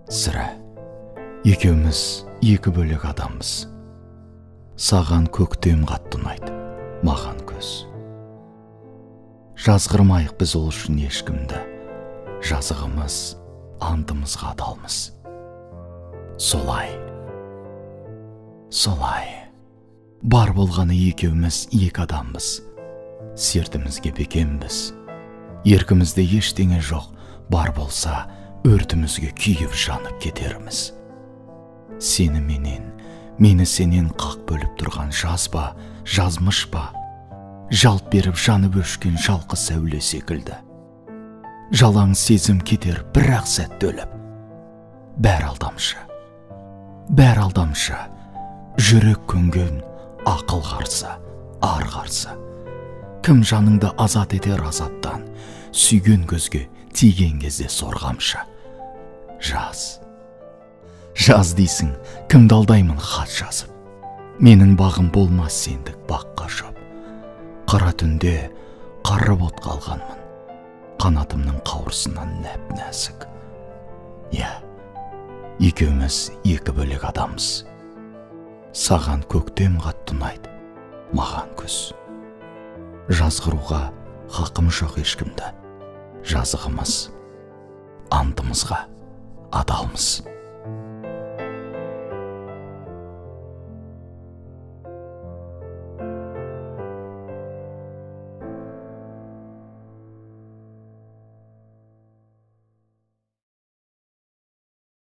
Сірә, екеуміз екі бөлек адамбыз. Саған көктем қатты ұнайды, маған көз. Жазғырмайық біз ол үшін ешкімді, жазығымыз, антымызға адалмыз. Солай, бар болғаны екеуміз екі адамбыз. Сертімізге бекембіз. Еркімізде ештеңе жоқ, бар болса, өртімізге күйіп жанып кетеріміз. Сені менен, мені сенен қақ бөліп тұрған жаз ба, жазмыш ба, жалт беріп жанып өшкен жалқы сәуле секілді. Жалаң сезім кетер бір-ақ сәтте өліп. Бәр алдамшы, жүрек көнген, ақыл қарсы, ар қарсы. Кім жаныңды азат етер азаптан, сүйген көзге тиген кезде сорғамшы. Жаз дейсің, кімді алдаймын хат жазып. Менің бағым болмас сендік баққа шөп. Қара түнде қарып от қалғанмын, қанатымның қауырсынан нәп-нәзік. Екеуміз екі бөлек адамбыз. Саған көктем қатты ұнайды, маған күз. Жазғыруға хақым жоқ ешкімді, жазығымыз, антымызға адалмыз.